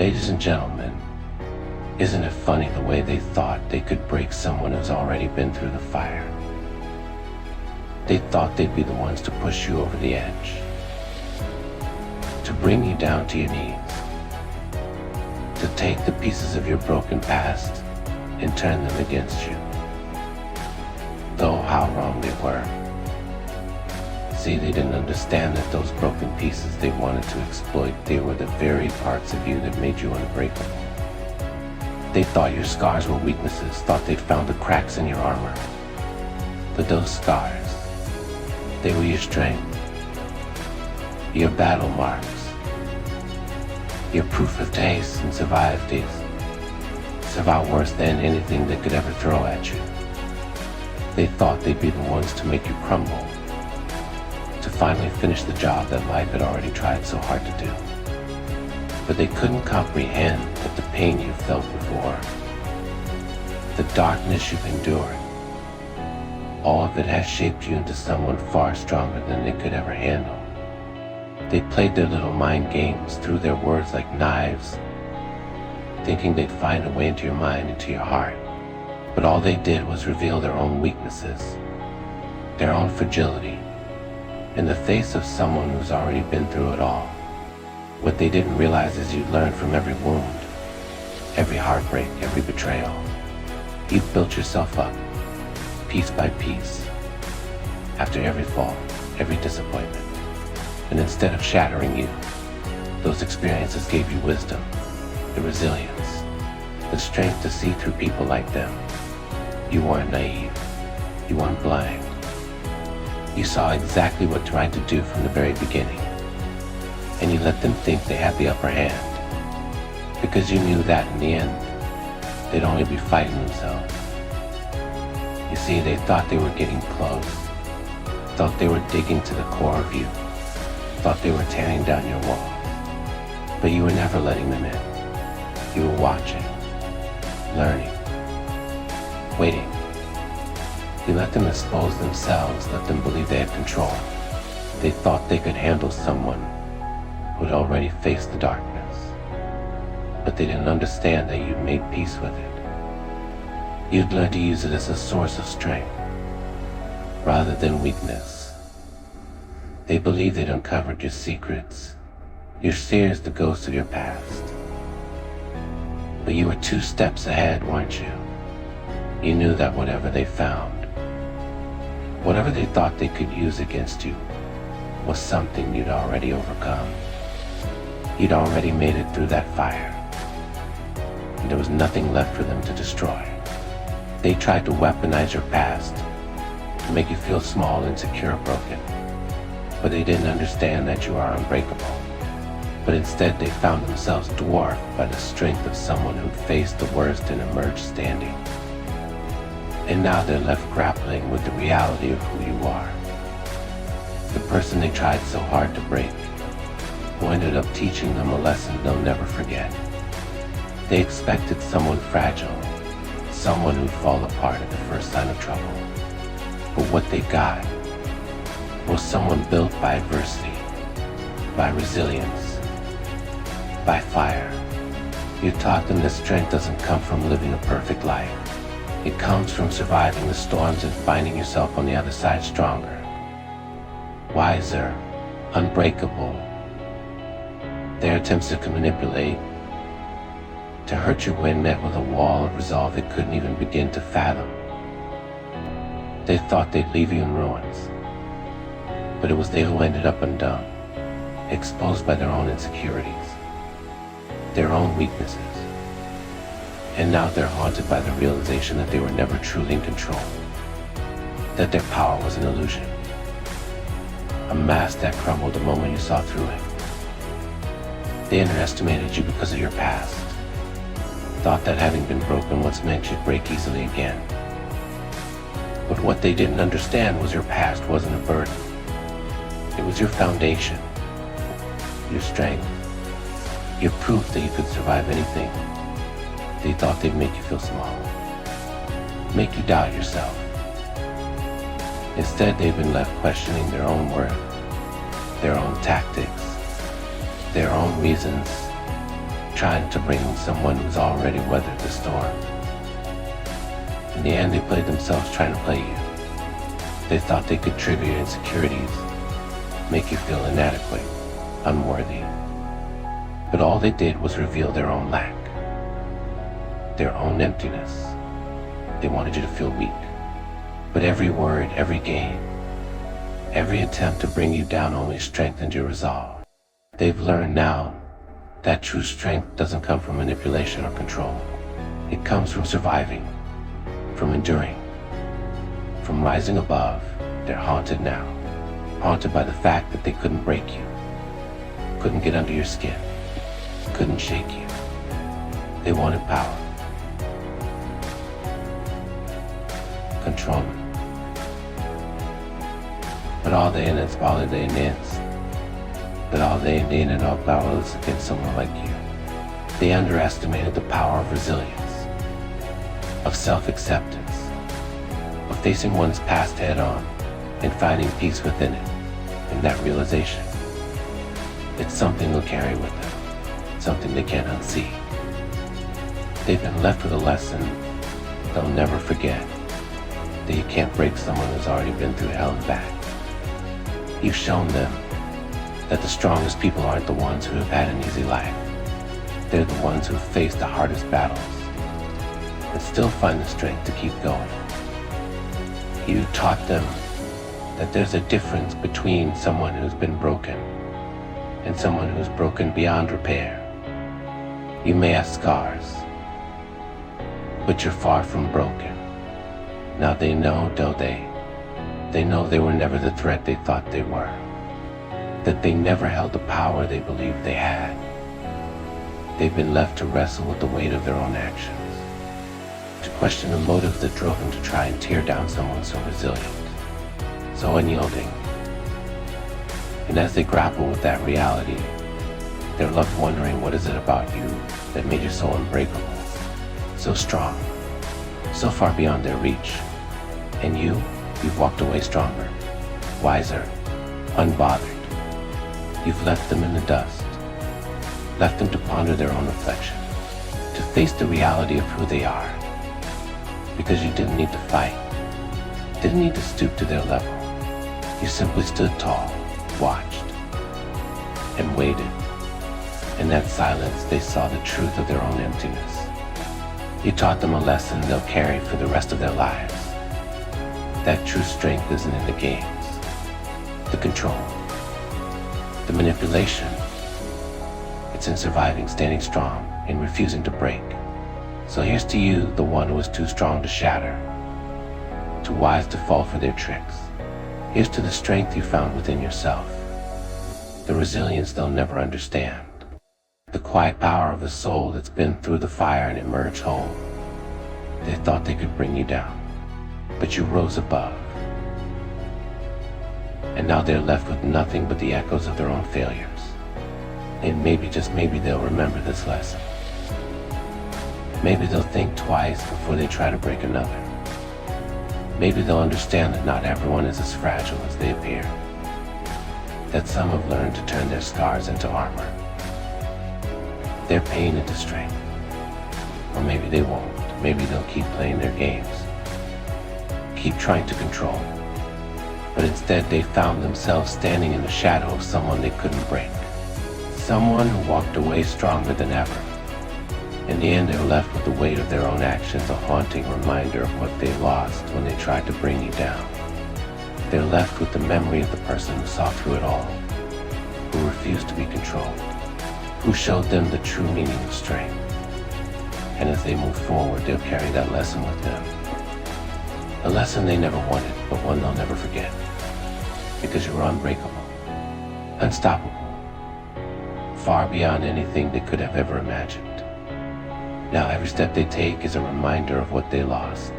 Ladies and gentlemen, isn't it funny the way they thought they could break someone who's already been through the fire? They thought they'd be the ones to push you over the edge, to bring you down to your knees, to take the pieces of your broken past and turn them against you. Though how wrong they were. See, they didn't understand that those broken pieces they wanted to exploit, they were the very parts of you that made you unbreakable. They thought your scars were weaknesses, thought they'd found the cracks in your armor. But those scars, they were your strength, your battle marks, your proof of taste and survive worse than anything they could ever throw at you. They thought they'd be the ones to make you crumble, to finally finish the job that life had already tried so hard to do. But they couldn't comprehend that the pain you felt before, the darkness you've endured, all of it has shaped you into someone far stronger than they could ever handle. They played their little mind games, threw their words like knives, thinking they'd find a way into your mind, into your heart. But all they did was reveal their own weaknesses, their own fragility, in the face of someone who's already been through it all. What they didn't realize is you'd learned from every wound, every heartbreak, every betrayal. You've built yourself up, piece by piece, after every fall, every disappointment. And instead of shattering you, those experiences gave you wisdom, the resilience, the strength to see through people like them. You weren't naive. You weren't blind. You saw exactly what tried to do from the very beginning. And you let them think they had the upper hand, because you knew that in the end, they'd only be fighting themselves. You see, they thought they were getting close, thought they were digging to the core of you, thought they were tearing down your walls. But you were never letting them in. You were watching, learning, waiting. You let them expose themselves, let them believe they had control. They thought they could handle someone who had already faced the darkness. But they didn't understand that you'd made peace with it. You'd learned to use it as a source of strength, rather than weakness. They believed they'd uncovered your secrets, your fears, the ghosts of your past. But you were 2 steps ahead, weren't you? You knew that whatever they found, whatever they thought they could use against you, was something you'd already overcome. You'd already made it through that fire, and there was nothing left for them to destroy. They tried to weaponize your past, to make you feel small, insecure, broken. But they didn't understand that you are unbreakable. But instead they found themselves dwarfed by the strength of someone who'd faced the worst and emerged standing. And now they're left grappling with the reality of who you are. The person they tried so hard to break, who ended up teaching them a lesson they'll never forget. They expected someone fragile, someone who'd fall apart at the first sign of trouble. But what they got was someone built by adversity, by resilience, by fire. You taught them that strength doesn't come from living a perfect life. It comes from surviving the storms and finding yourself on the other side stronger, wiser, unbreakable. Their attempts to manipulate, to hurt you when met with a wall of resolve they couldn't even begin to fathom. They thought they'd leave you in ruins, but it was they who ended up undone, exposed by their own insecurities, their own weaknesses. And now they're haunted by the realization that they were never truly in control, that their power was an illusion, a mask that crumbled the moment you saw through it. They underestimated you because of your past, thought that having been broken once meant you'd break easily again. But what they didn't understand was your past wasn't a burden. It was your foundation, your strength, your proof that you could survive anything. They thought they'd make you feel small, make you doubt yourself. Instead, they've been left questioning their own worth, their own tactics, their own reasons, trying to bring someone who's already weathered the storm. In the end, they played themselves trying to play you. They thought they could trigger your insecurities, make you feel inadequate, unworthy. But all they did was reveal their own lack, their own emptiness. They wanted you to feel weak. But every word, every game, every attempt to bring you down only strengthened your resolve. They've learned now that true strength doesn't come from manipulation or control. It comes from surviving, from enduring, from rising above. They're haunted now, haunted by the fact that they couldn't break you, couldn't get under your skin, couldn't shake you. They wanted power, control. But all they is powerless against someone like you. They underestimated the power of resilience, of self-acceptance, of facing one's past head-on and finding peace within it. And that realization, it's something they'll carry with them, something they can't unsee. They've been left with a lesson they'll never forget, that you can't break someone who's already been through hell and back. You've shown them that the strongest people aren't the ones who have had an easy life. They're the ones who have faced the hardest battles and still find the strength to keep going. You taught them that there's a difference between someone who's been broken and someone who's broken beyond repair. You may have scars, but you're far from broken. Now they know, don't they? They know they were never the threat they thought they were, that they never held the power they believed they had. They've been left to wrestle with the weight of their own actions, to question the motive that drove them to try and tear down someone so resilient, so unyielding. And as they grapple with that reality, they're left wondering, what is it about you that made you so unbreakable, so strong, so far beyond their reach? And you've walked away stronger, wiser, unbothered. You've left them in the dust, left them to ponder their own reflection, to face the reality of who they are, because you didn't need to fight, didn't need to stoop to their level. You simply stood tall, watched, and waited. In that silence, they saw the truth of their own emptiness. You taught them a lesson they'll carry for the rest of their lives. That true strength isn't in the games, the control, the manipulation. It's in surviving, standing strong, and refusing to break. So here's to you, the one who is too strong to shatter, too wise to fall for their tricks. Here's to the strength you found within yourself, the resilience they'll never understand, the quiet power of a soul that's been through the fire and emerged whole. They thought they could bring you down, but you rose above. And now they're left with nothing but the echoes of their own failures. And maybe, just maybe, they'll remember this lesson. Maybe they'll think twice before they try to break another. Maybe they'll understand that not everyone is as fragile as they appear. That some have learned to turn their scars into armor, their pain into strength. Or maybe they won't. Maybe they'll keep playing their games, keep trying to control. But instead they found themselves standing in the shadow of someone they couldn't break. Someone who walked away stronger than ever. In the end, they're left with the weight of their own actions, a haunting reminder of what they lost when they tried to bring you down. They're left with the memory of the person who saw through it all, who refused to be controlled, who showed them the true meaning of strength. And as they move forward, they'll carry that lesson with them. A lesson they never wanted, but one they'll never forget. Because you're unbreakable, unstoppable, far beyond anything they could have ever imagined. Now every step they take is a reminder of what they lost,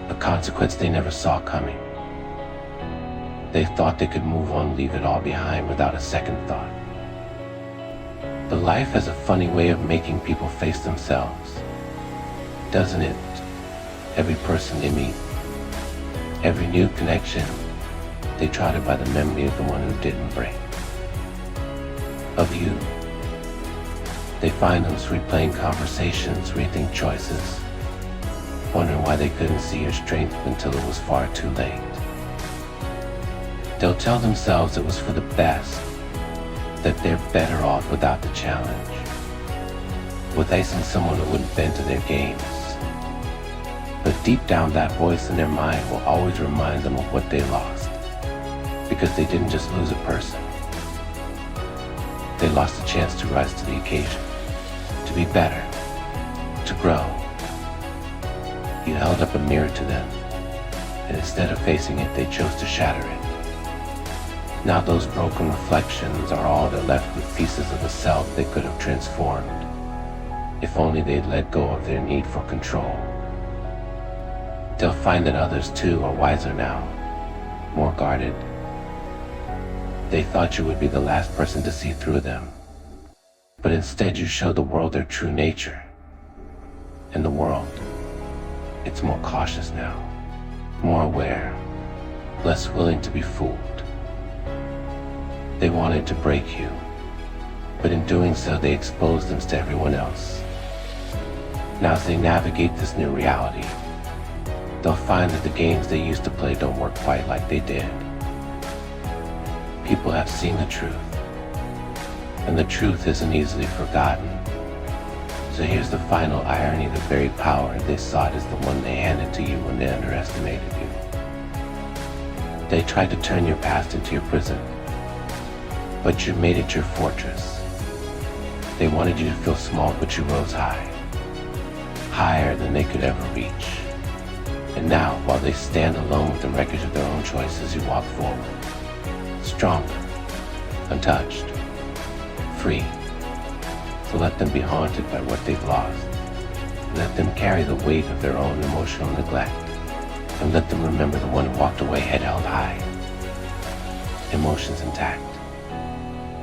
a consequence they never saw coming. They thought they could move on, leave it all behind without a second thought. But life has a funny way of making people face themselves, doesn't it? Every person they meet, every new connection, they try by the memory of the one who didn't break. Of you, They find them replaying conversations, rethink choices, wondering why they couldn't see your strength until it was far too late. They'll tell themselves it was for the best, that they're better off without the challenge, replacing someone who wouldn't bend to their games. But deep down, that voice in their mind will always remind them of what they lost, because they didn't just lose a person. They lost a chance to rise to the occasion, to be better, to grow. You held up a mirror to them, and instead of facing it, they chose to shatter it. Now those broken reflections are all they're left with, pieces of a self they could have transformed, if only they'd let go of their need for control. They'll find that others too are wiser now, more guarded. They thought you would be the last person to see through them, but instead you show the world their true nature. And the world, it's more cautious now, more aware, less willing to be fooled. They wanted to break you, but in doing so they exposed them to everyone else. Now as they navigate this new reality, they'll find that the games they used to play don't work quite like they did. People have seen the truth, and the truth isn't easily forgotten. So here's the final irony: the very power they sought is the one they handed to you when they underestimated you. They tried to turn your past into your prison, but you made it your fortress. They wanted you to feel small, but you rose high, higher than they could ever reach. And now, while they stand alone with the wreckage of their own choices, you walk forward, stronger, untouched, free. So let them be haunted by what they've lost. Let them carry the weight of their own emotional neglect. And let them remember the one who walked away head held high, emotions intact,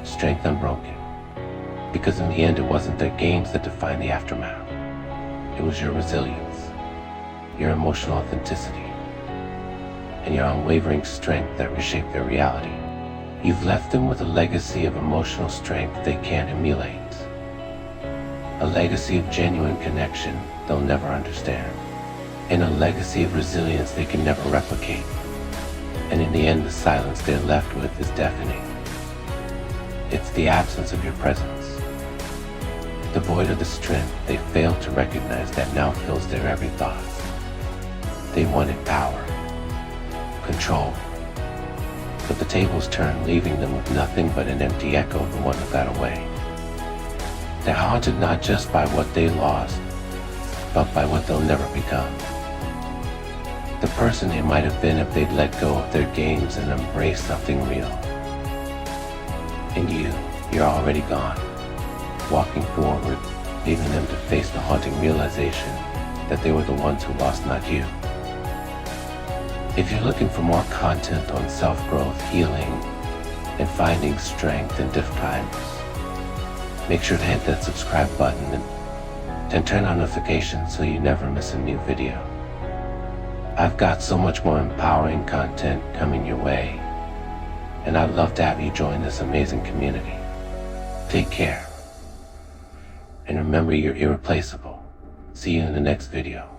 strength unbroken. Because in the end, it wasn't their games that defined the aftermath. It was your resilience, your emotional authenticity, and your unwavering strength that reshaped their reality. You've left them with a legacy of emotional strength they can't emulate. A legacy of genuine connection they'll never understand. And a legacy of resilience they can never replicate. And in the end, the silence they're left with is deafening. It's the absence of your presence, devoid of the strength they failed to recognize that now fills their every thought. They wanted power, control, but the tables turned, leaving them with nothing but an empty echo of the one who got away. They're haunted not just by what they lost, but by what they'll never become. The person they might have been if they'd let go of their games and embraced something real. And you're already gone, walking forward, leaving them to face the haunting realization that they were the ones who lost, not you. If you're looking for more content on self-growth, healing, and finding strength in diff times, make sure to hit that subscribe button and turn on notifications so you never miss a new video. I've got so much more empowering content coming your way, and I'd love to have you join this amazing community. Take care, and remember, you're irreplaceable. See you in the next video.